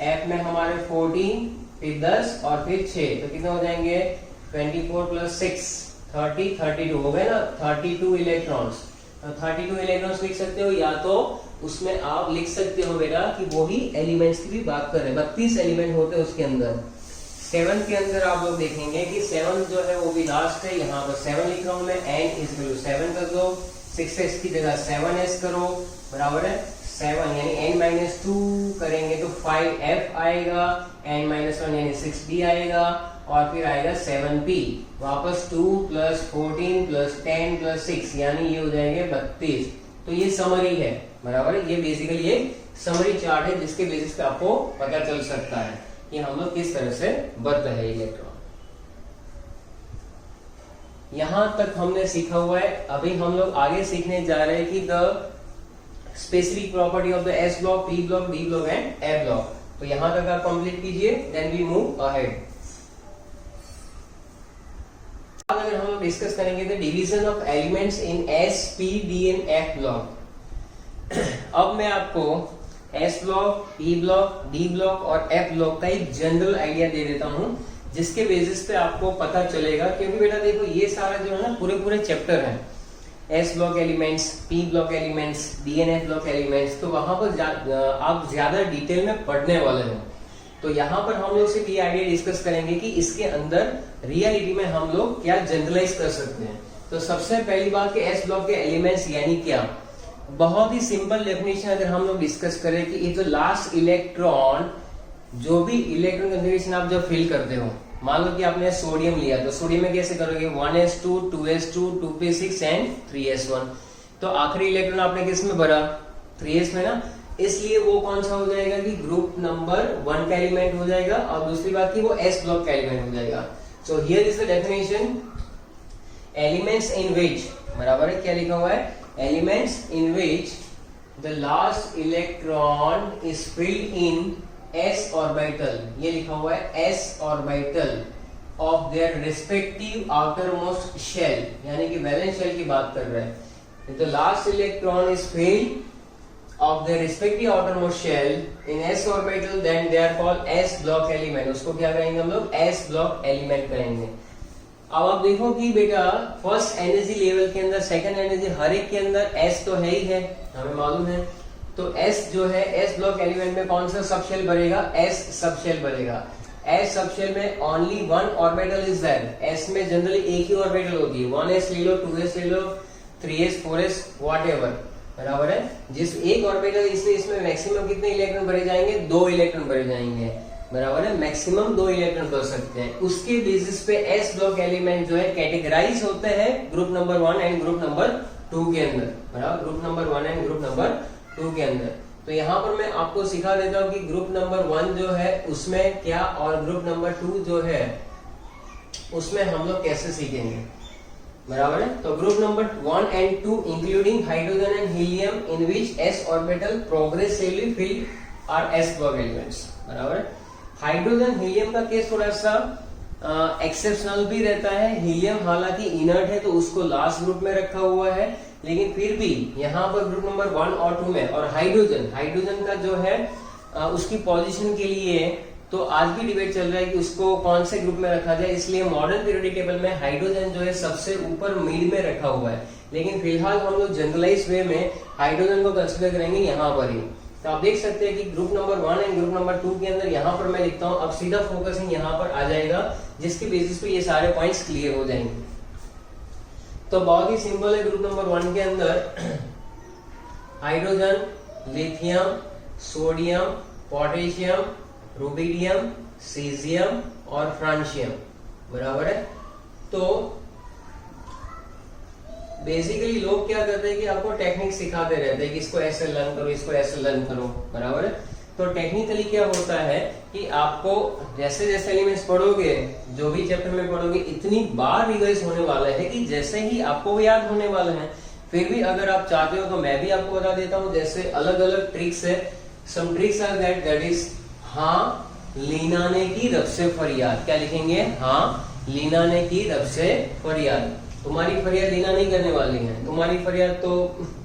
[SPEAKER 1] f में हमारे 14, फिर 10 और फिर 6, तो कितने हो जाएंगे 24 + 6 30 32 हो गए ना, 32 इलेक्ट्रॉन्स। 32 इलेक्ट्रॉन्स लिख सकते हो, या तो उसमें आप लिख सकते हो बेटा कि वही एलिमेंट्स की भी बात कर रहे हैं, 32 एलिमेंट होते हैं उसके अंदर। 7 के अंदर आप लोग देखेंगे कि 7 जो है वो भी लास्ट है, यहाँ पर 7 लिख रहा हूं मैं, n = 7 कर दो, 6s की जगह 7s करो बराबर है। 7 यानी n-2 करेंगे तो 5f आएगा, n-1 यानी 6b आएगा, और फिर आएगा 7p, वापस 2 + 14 + 10 + 6 यानी ये हो जाएंगे 32। तो ये समरी है बराबर है, ये बेसिकली एक समरी चार्ट है जिसके बेसिस पे आपको पता चल सकता है कि हम लोग किस तरह से बढ़ते हैं इलेक्ट्रॉन। यहां तक हमने सीखा हुआ है। अभी हम लोग आगे सीखने जा रहे हैं कि the specific property of the s block, p block, d block and f block. तो यहां तक आप कंप्लीट कीजिए, देन वी मूव अहेड। अगर हम लोग डिस्कस करेंगे the division of elements in s, p, d and f block. अब मैं आपको s block, p block, d block और f ब्लॉक का एक जनरल आइडिया दे देता हूं, जिसके बेसिस पे आपको पता चलेगा। क्योंकि बेटा देखो ये सारा जो है ना पूरे चैप्टर है, s block elements, p block elements, d and f block elements, तो वहां पर आप ज्यादा डिटेल में पढ़ने वाले हो। तो यहाँ पर हम लोग सिर्फ ये आइडिया डिस्कस करेंगे कि इसके अंदर रियलिटी में हम लोग क्या जनरलाइज कर सकते हैं। तो सबसे पहली बात कि एस ब्लॉक के एलिमेंट्स यानी क्या, बहुत ही सिंपल डेफिनेशन अगर हम लोग डिस्कस करें कि इफ द लास्ट इलेक्ट्रॉन, जो भी इलेक्ट्रॉन कन्फिगरेशन आप जब फिल करते हो, मान लो कि आपने सोडियम लिया, तो सोडियम में कैसे करोगे 1s2 2s2 2p6 and 3s1। तो आखिरी इलेक्ट्रॉन आपने किस में भरा 3s में ना, इसलिए वो कौन सा हो जाएगा कि ग्रुप नंबर 1 का एलिमेंट हो जाएगा, और दूसरी बात की वो एस ब्लॉक का एलिमेंट हो जाएगा। So here is the definition, elements in which बराबर है, क्या लिखा हुआ है, elements in which the last electron is filled in s orbital, ये लिखा हुआ है s orbital of their respective outermost shell, यानी कि वैलेंस शेल की बात कर रहे हैं। The last electron is filled of their respective outermost shell in s orbital, then they are called s block element। उसको क्या करेंगे हम लोग s block element करेंगे। अब आप देखो कि बेटा फर्स्ट एनर्जी लेवल के अंदर, सेकंड एनर्जी, हर एक के अंदर s तो है ही है, हमें मालूम है। तो s जो है s ब्लॉक एलिमेंट में कौन सा सब शेल भरेगा, s सब शेल भरेगा। s सब शेल में only 1 orbital is there, s में जनरली एक ही ऑर्बिटल होती है, 1s ले लो, 2s ले लो, 3s 4s व्हाटएवर बराबर है। जिस एक ऑर्बिटल, इसलिए इसमें मैक्सिमम कितने इलेक्ट्रॉन भरे जाएंगे, 2 इलेक्ट्रॉन भरे जाएंगे बराबर है, मैक्सिमम 2 इलेक्ट्रॉन भर सकते हैं। उसके बेसिस पे एस ब्लॉक एलिमेंट जो है कैटेगराइज होते हैं group number 1 and group number 2 के अंदर बराबर, group number 1 and group number 2 के अंदर। तो यहाँ पर मैं आपको सिखा देता हूँ कि ग्रुप नंबर 1 जो है उसमें क्या, और ग्रुप नंबर 2 जो है उसमें हम लोग कैसे सीखेंगे बराबर है। तो group number 1 and 2 including hydrogen and helium in which s orbital progressively fill are S block elements, बराबर। हाइड्रोजन हीलियम का केस थोड़ा सा एक्सेप्शनल भी रहता है। हीलियम हालांकि इनर्ट है तो उसको लास्ट ग्रुप में रखा हुआ है, लेकिन फिर भी यहाँ पर ग्रुप नंबर 1 और 2 में, और हाइड्रोजन का जो है उसकी पोजीशन के लिए तो आज भी डिबेट चल रहा है कि उसको कौन से ग्रुप में रखा जाए, इसलिए मॉडर्न पीरियोडिक टेबल में हाइड्रोजन जो है सबसे ऊपर मिड में रखा हुआ है। लेकिन फिलहाल हम लोग जनरलाइज वे में हाइड्रोजन को कंसिडर करेंगे यहाँ पर ही। तो आप देख सकते हैं कि group number 1 and group number 2 के अंदर यहाँ पर मैं लिखता हूँ, अब सीधा फोकसिंग यहाँ पर आ जाएगा, जिसके बेसिस पे ये सारे पॉइंट्स क्लियर हो जाएंगे। तो बहुत ही सिंपल है, ग्रुप नंबर 1 के अंदर hydrogen, lithium, sodium, potassium, rubidium, caesium और फ्रांशियम, बराबर है। तो बेसिकली लोग क्या करते हैं कि आपको टेक्निक सिखाते रहते हैं कि इसको ऐसे लर्न करो, इसको ऐसे लर्न करो, बराबर है। तो टेक्निकली क्या होता है कि आपको जैसे जैसे एलिमेंट्स पढ़ोगे, जो भी चैप्टर में पढ़ोगे, इतनी बार रिवाइज होने वाला है कि जैसे ही आपको याद होने वाला है। फिर भी अगर आप चाहते हो तो मैं भी आपको बता देता हूँ, जैसे अलग अलग ट्रिक्स है। Some tricks are that is हाँ लीना ने की रब से फरियाद। क्या लिखेंगे? हाँ लीना ने की रब से फरियाद। तुम्हारी फरियाद लीना नहीं करने वाली है, तुम्हारी फरियाद तो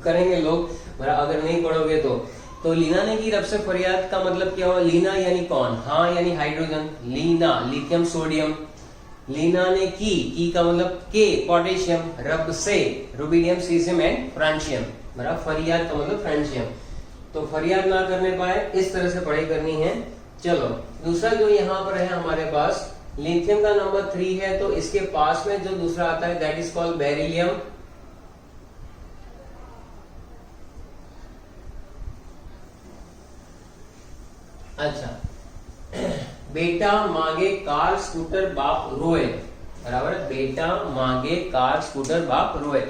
[SPEAKER 1] करेंगे लोग, अगर नहीं पढ़ोगे तो लीना ने की रब से फरियाद का मतलब क्या हुआ? लीना यानी कौन? हाँ यानी hydrogen, Leena lithium sodium, Leena ने की का मतलब के पोटेशियम, रब से रुबिडियम सीजियम एंड फ्रांशियम, बराबर। फरियाद का मतलब फ्रांशियम। तो फरियाद ना करने पाए, इस तरह से पढ़ाई करनी है। चलो दूसरा जो यहाँ पर है हमारे पास, लिथियम का नंबर 3 है, तो इसके पास में जो दूसरा आता है दैट इज कॉल्ड बेरिलियम। अच्छा, बेटा मांगे कार स्कूटर बाप रोए, बराबर। बेटा मांगे कार स्कूटर बाप रोए,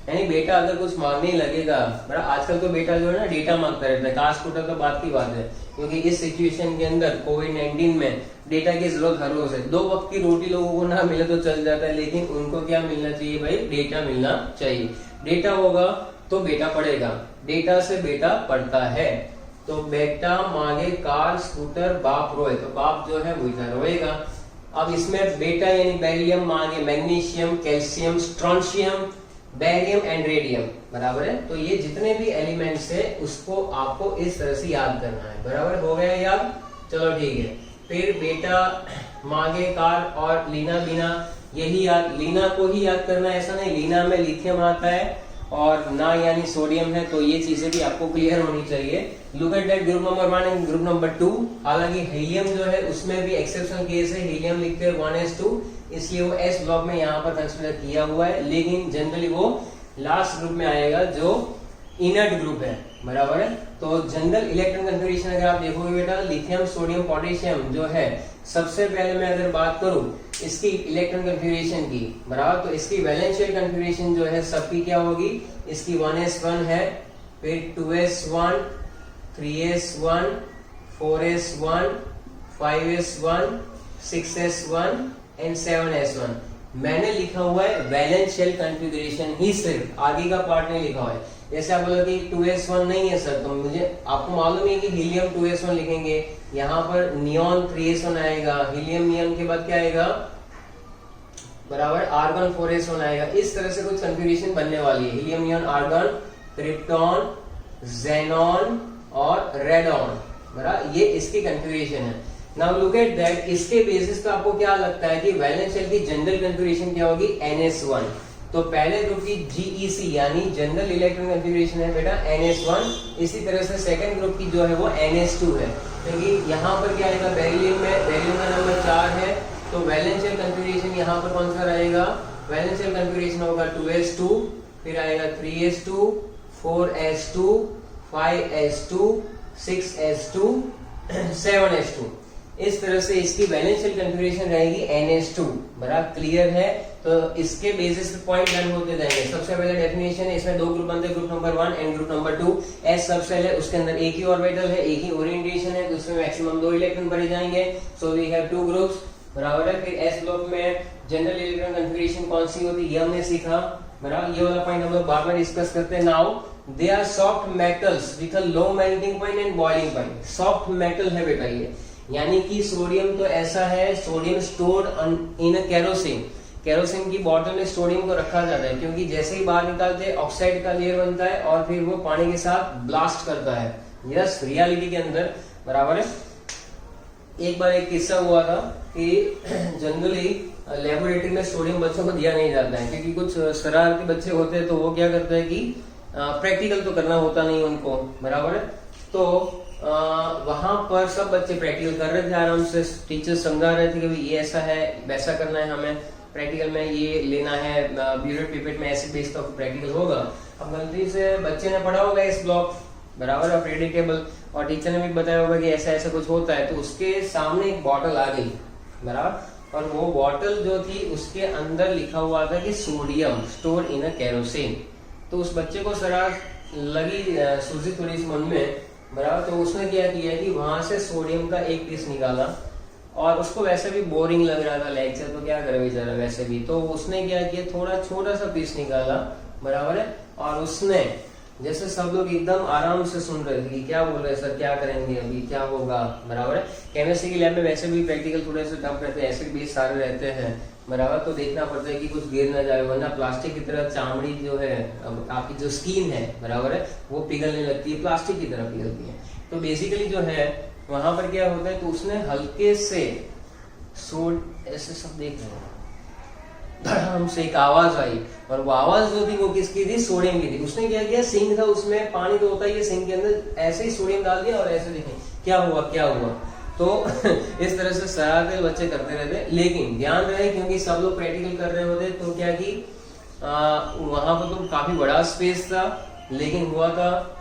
[SPEAKER 1] यानी बेटा अगर कुछ मांगने लगेगा, बड़ा आजकल तो बेटा जो है ना डेटा मांगता रहता है, कार स्कूटर तो बात की बात है, क्योंकि इस सिचुएशन के अंदर कोविड-19 में डेटा की जरूरत हर रोज है। 2 वक्त की रोटी लोगों को ना मिले तो चल जाता है, लेकिन उनको क्या मिलना चाहिए भाई? डेटा मिलना चाहिए। डेटा होगा तो बेटा पढ़ेगा, डेटा से बेटा पढ़ता है। तो बेटा मांगे कार स्कूटर बाप रोए, तो बाप जो है वो इधर रोएगा। अब इसमें बेटा यानी बेरिलियम मांगे magnesium, calcium, strontium, barium and radium, बराबर है। तो ये जितने भी एलिमेंट्स है उसको आपको इस तरह से याद करना है, बराबर। हो गया याद? चलो ठीक है। फिर बेटा मांगे कार और लीना बीना, यही याद, लीना को ही याद करना है, ऐसा नहीं। लीना में लिथियम आता है और ना यानी सोडियम है, तो ये चीजें भी आपको क्लियर होनी चाहिए। Look at that group number 1 and group number 2। हालांकि हीलियम जो है उसमें भी एक्सेप्शनल केस है, हीलियम लिखते हैं 1s2, इसलिए वो एस ब्लॉक में यहाँ पर कंसिडर किया हुआ है, लेकिन जनरली वो लास्ट ग्रुप में आएगा जो इनर्ट ग्रुप है, बराबर है। तो जनरल इलेक्ट्रॉन कन्फिगरेशन अगर आप देखोगे बेटा, लिथियम सोडियम पोटेशियम जो है, सबसे पहले मैं अगर बात करूं इसकी इलेक्ट्रॉन कन्फिगरेशन की, बराबर, तो इसकी वैलेंशियल कन्फिगरेशन जो है सबकी क्या होगी? इसकी 1s1 है, फिर 2s1, 3s1, 4s1, 5s1, 6s1 and 7s1। मैंने लिखा हुआ है वैलेंशियल कन्फिगरेशन ही, सिर्फ आगे का पार्ट नहीं लिखा हुआ है। जैसे आप बोलोगे कि 2s1 नहीं है सर, तो मुझे आपको मालूम है कि हीलियम 2s1 लिखेंगे, यहाँ पर नियॉन 3s1 आएगा, हीलियम नियॉन के बाद क्या आएगा? बराबर आर्गन 4s1 आएगा। इस तरह से कुछ कन्फिगरेशन बनने वाली है, helium neon argon, krypton, xenon और रेडॉन, बराबर। ये इसकी कन्फिगरेशन है। नाउ लुक एट दैट, इसके बेसिस पे आपको क्या लगता है कि वैलेंशियल की जनरल कन्फिगरेशन क्या होगी? NS1। तो पहले ग्रुप की GEC यानी जनरल इलेक्ट्रॉन कन्फिगरेशन है बेटा NS1। इसी तरह से सेकंड ग्रुप की जो है वो NS2 है, क्योंकि यहाँ पर क्या आएगा? बेरिलियम में बेरिलियम का नंबर 4 है, तो वैलेंशियल कन्फिगरेशन यहाँ पर कौन सा रहेगा? वैलेंशियल कन्फिगरेशन होगा 2s2, फिर आएगा 3s2, 4s2, 5s2, 6s2, 7s2। इस तरह से इसकी वैलेंशियल कन्फिगरेशन रहेगी NS2, बराबर। क्लियर है? तो इसके बेसिस पे पॉइंट डन होते जाएंगे। सबसे पहले डेफिनेशन है, इसमें 2 ग्रुप बनते हैं, group number 1 and group number 2। S subshell है, उसके अंदर एक ही ऑर्बिटल है, एक ही ओरिएंटेशन है, उसमें मैक्सिमम 2 इलेक्ट्रॉन भरे जाएंगे। सो वी हैव 2 ग्रुप्स, बराबर है। फिर S ब्लॉक में जनरल इलेक्ट्रॉन कन्फिगरेशन कौन सी होती है ये हमने सीखा, बराबर। ये वाला पॉइंट हम लोग बाद में डिस्कस करते हैं। Now they are soft metals with a low melting point and boiling point. Soft metal है बेटा ये, यानी कि सोडियम तो ऐसा है, sodium stored in a kerosene, kerosene की बॉटल में सोडियम को रखा जाता है, क्योंकि जैसे ही बाहर निकालते हैं ऑक्साइड का लेयर बनता है और फिर वो पानी के साथ ब्लास्ट करता है। यस, रियलिटी के अंदर बराबर है। एक बार एक किस्सा हुआ था कि जनरली लेबोरेटरी में सोडियम बच्चों को दिया नहीं जाता है, क्योंकि कुछ शरारती बच्चे होते हैं, तो वो क्या करते हैं कि प्रैक्टिकल तो करना होता नहीं उनको, बराबर है। तो वहां पर सब बच्चे प्रैक्टिकल कर रहे थे आराम से, टीचर समझा रहे थे कि भाई ये ऐसा है, वैसा करना है, हमें प्रैक्टिकल में ये लेना है, ब्यूरेट पिपेट में एसिड बेस का प्रैक्टिकल होगा। अब गलती से बच्चे ने पढ़ा होगा इस ब्लॉक, बराबर है, पीरियोडिक टेबल, और टीचर ने भी बताया होगा कि ऐसा ऐसा कुछ होता है, तो उसके सामने एक बॉटल आ गई, बराबर, और वो बॉटल जो थी उसके अंदर लिखा हुआ था कि sodium store in a kerosene. तो उस बच्चे को शरारत लगी, सूझी थोड़ी इस मन में, बराबर, तो उसने क्या किया कि वहां से सोडियम का एक पीस निकाला, और उसको वैसे भी बोरिंग लग रहा था लेक्चर, तो क्या करे बेचारा वैसे भी, तो उसने क्या किया, थोड़ा छोटा सा पीस निकाला, बराबर है, और उसने, जैसे सब लोग एकदम आराम से सुन रहे थे कि क्या बोल रहे हैं सर, क्या करेंगे अभी, क्या होगा, बराबर है। केमिस्ट्री की लैब में वैसे भी प्रैक्टिकल थोड़े से टफ रहते हैं, एसिड बेस सारे रहते हैं, बराबर, तो देखना पड़ता है कि कुछ गिर ना जाए, वरना प्लास्टिक की तरह चामड़ी जो है, अब आपकी जो स्किन है, बराबर है, वो पिघलने लगती है, प्लास्टिक की तरह पिघलती है। तो बेसिकली जो है वहां पर क्या होता है, तो उसने हल्के से ऐसे सब देख रहे हैं, धड़ाम से एक आवाज आई, और वो आवाज जो थी वो किसकी थी, सोडियम की थी। उसने क्या किया, सिंक था, उसमें पानी तो होता ही है सिंक के अंदर, ऐसे ही सोडियम डाल दिया और ऐसे देखें क्या हुआ क्या हुआ। तो इस तरह से शरारतें बच्चे करते रहते, लेकिन ध्यान रहे क्योंकि सब लोग प्रैक्टिकल कर रहे होते, तो क्या कि वहां पर तो काफी बड़ा स्पेस था, लेकिन हुआ था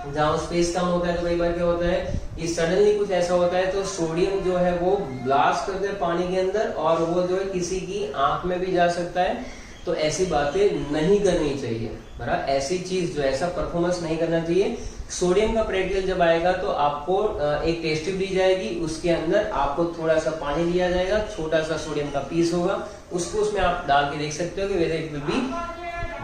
[SPEAKER 1] जहाँ स्पेस कम होता है तो कई बार क्या होता है कि सडनली कुछ ऐसा होता है, तो सोडियम जो है वो ब्लास्ट करते हैं पानी के अंदर, और वो जो है किसी की आंख में भी जा सकता है। तो ऐसी बातें नहीं करनी चाहिए, बराबर, ऐसी चीज जो ऐसा परफॉर्मेंस नहीं करना चाहिए। सोडियम का प्रैक्टिकल जब आएगा तो आपको एक टेस्ट ट्यूब दी जाएगी, उसके अंदर आपको थोड़ा सा पानी दिया जाएगा, छोटा सा सोडियम का पीस होगा, उसको उसमें आप डाल के देख सकते हो कि whether it will be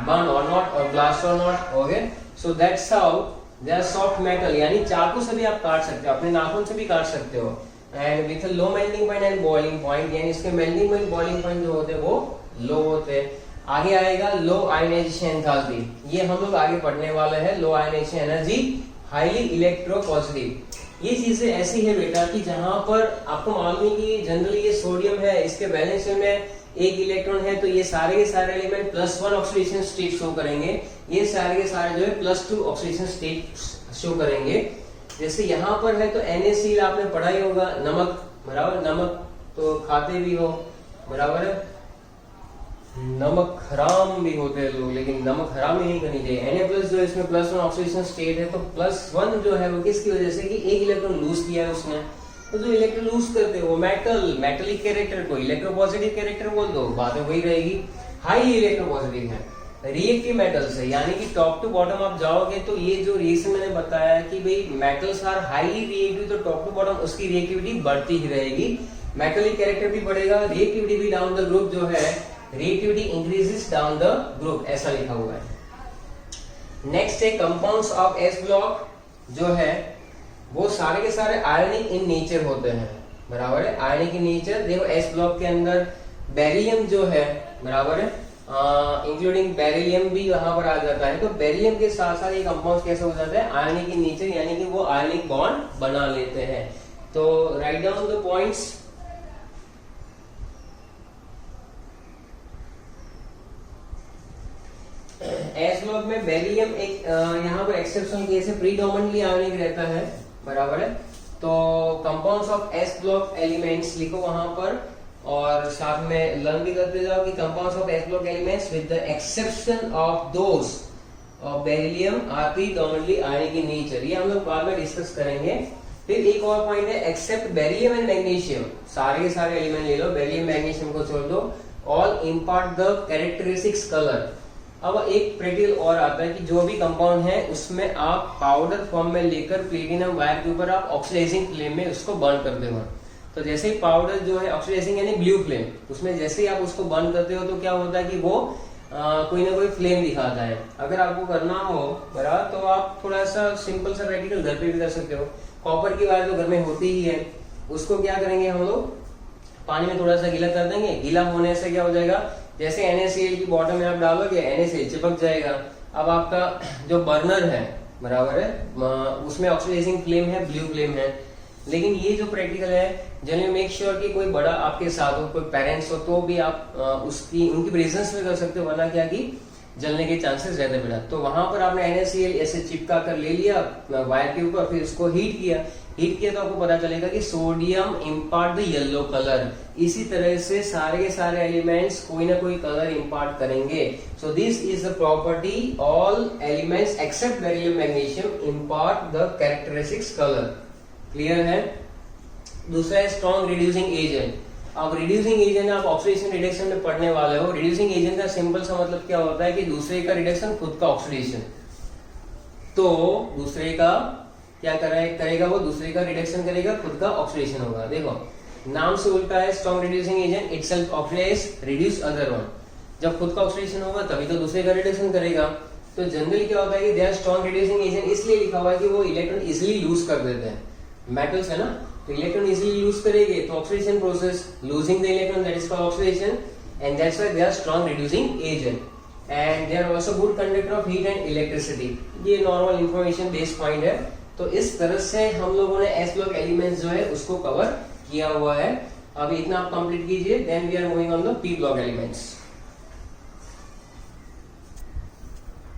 [SPEAKER 1] burn और नॉट और ब्लास्ट और not. Okay, so that's how they are soft metal, यानी चाकू से भी आप काट सकते हो, अपने नाखून से भी काट सकते हो, and with low melting point and boiling point, यानी इसके मेल्टिंग पॉइंट बॉइलिंग पॉइंट जो होते हैं वो लो होते हैं। आगे आएगा लो आयोनाइजेशन एंथैल्पी, ये हम लोग आगे पढ़ने वाले हैं। Low ionization energy, highly electropositive, ये चीजें ऐसी है बेटा कि जहां पर आपको मालूम है कि जनरली ये सोडियम है, इसके वैलेंस में एक इलेक्ट्रॉन है, तो ये सारे के सारे एलिमेंट +1 ऑक्सीडेशन स्टेट शो करेंगे, ये सारे के सारे जो है +2 ऑक्सीडेशन स्टेट शो करेंगे। जैसे यहाँ पर है तो NaCl आपने पढ़ा ही होगा, नमक, बराबर, नमक तो खाते भी हो, बराबर है, नमक हराम भी होते हैं लोग, लेकिन नमक हराम ही नहीं करनी चाहिए। Na+ जो इसमें +1 ऑक्सीडेशन स्टेट है, तो +1 जो है वो किसकी वजह से कि एक इलेक्ट्रॉन लूज किया है उसने, तो जो इलेक्ट्रॉन लूज करते हैं वो मेटलिक कैरेक्टर को इलेक्ट्रोपॉजिटिव कैरेक्टर बोल दो, बातें वही रहेगी। हाई इलेक्ट्रोपॉजिटिव है, रिएक्टिव मेटल्स है, यानी कि टॉप टू बॉटम आप जाओगे तो ये जो रिएक्शन मैंने बताया कि भाई मेटल्स आर हाईली रिएक्टिव, तो टॉप टू बॉटम उसकी रिएक्टिविटी बढ़ती ही रहेगी, मेटलिक कैरेक्टर भी बढ़ेगा, रिएक्टिविटी भी डाउन द ग्रुप जो है, reactivity increases down the group, ऐसा लिखा हुआ है। नेक्स्ट है कंपाउंड्स ऑफ एस ब्लॉक, जो है वो सारे के सारे आयनिक इन नेचर होते हैं, बराबर है, आयनिक इन नेचर। देखो एस ब्लॉक के अंदर बेरिलियम जो है, बराबर है, इंक्लूडिंग बेरिलियम भी वहां पर आ जाता है, तो बेरिलियम के साथ साथ ये कंपाउंड कैसे हो जाता है, आयनिक इन नेचर, यानी कि वो आयनिक बॉन्ड बना लेते हैं। तो write down the points. S block में बेरिलियम एक यहाँ पर एक्सेप्शनल केस है, प्रीडोमिनेंटली आयनिक रहता है, बराबर है। तो compounds of S block elements लिखो वहां पर, और साथ में लर्न भी करते जाओ कि compounds of S block elements with the exception of those of beryllium are predominantly ionic in nature, ये हम लोग बाद में डिस्कस करेंगे। फिर एक और पॉइंट है एक्सेप्ट बेरिलियम एंड मैग्नीशियम, सारे के सारे एलिमेंट ले लो, बेरिलियम मैग्नीशियम को छोड़ दो, all impart the characteristics colour. अब एक प्रैक्टिकल और आता है कि जो भी कंपाउंड है उसमें आप पाउडर फॉर्म में लेकर प्लेटिनम वायर के ऊपर आप ऑक्सीडाइजिंग फ्लेम में उसको बर्न करते हो, तो जैसे ही पाउडर जो है ऑक्सीडाइजिंग यानी ब्लू फ्लेम, उसमें जैसे ही आप उसको बर्न करते हो तो क्या होता है कि वो कोई ना कोई फ्लेम दिखाता है। अगर आपको करना हो बराबर तो आप थोड़ा सा सिंपल सा प्रैक्टिकल घर पे भी कर सकते हो। कॉपर की वायर तो घर में होती ही है, उसको क्या करेंगे हम लोग पानी में थोड़ा सा गीला कर देंगे। गीला होने से क्या हो जाएगा, जैसे NaCl की बॉटल में आप डालोगे NaCl चिपक जाएगा। अब आपका जो बर्नर है बराबर है उसमें ऑक्सीडाइजिंग फ्लेम है, ब्लू फ्लेम है। लेकिन ये जो प्रैक्टिकल है जनरली मेक श्योर कि कोई बड़ा आपके साथ हो, कोई पेरेंट्स हो तो भी आप उनकी प्रेजेंस में कर सकते हो, वरना क्या कि जलने के चांसेस रहते बेटा। तो वहां पर आपने NaCl ऐसे चिपका कर ले लिया वायर के ऊपर, फिर उसको हीट किया तो आपको पता चलेगा कि sodium impart the yellow colour. इसी तरह से सारे के सारे एलिमेंट्स कोई ना कोई कलर इम्पार्ट करेंगे। So this is the property, all elements except beryllium magnesium impart the characteristics colour. Clear है। दूसरा है स्ट्रॉन्ग रिड्यूसिंग एजेंट। अब रिड्यूसिंग एजेंट आप ऑक्सीडेशन रिडक्शन में पढ़ने वाले हो। रिड्यूसिंग एजेंट का सिंपल सा मतलब क्या होता है कि दूसरे का रिडक्शन खुद का ऑक्सीडेशन। तो दूसरे का क्या करेगा वो दूसरे का रिडक्शन करेगा, खुद का ऑक्सीडेशन होगा। देखो नाम से उल्टा है, strong reducing agent itself oxidise reduce other one. जब खुद का ऑक्सीडेशन होगा तभी तो दूसरे का रिडक्शन करेगा। तो जनरली क्या होता है कि they are strong reducing agent इसलिए लिखा हुआ है कि वो इलेक्ट्रॉन इजिली लूज कर देते हैं। मेटल्स है ना, तो इलेक्ट्रॉन इजिली लूज करेंगे तो oxidation process, losing the electron that is called oxidation, and that's why they are strong reducing agent and they are also good conductor of heat and electricity. ये normal information based point है। तो इस तरह से हम लोगों ने S block elements जो है उसको कवर किया हुआ है। अब इतना आप कंप्लीट कीजिए, then we are moving on the P block elements.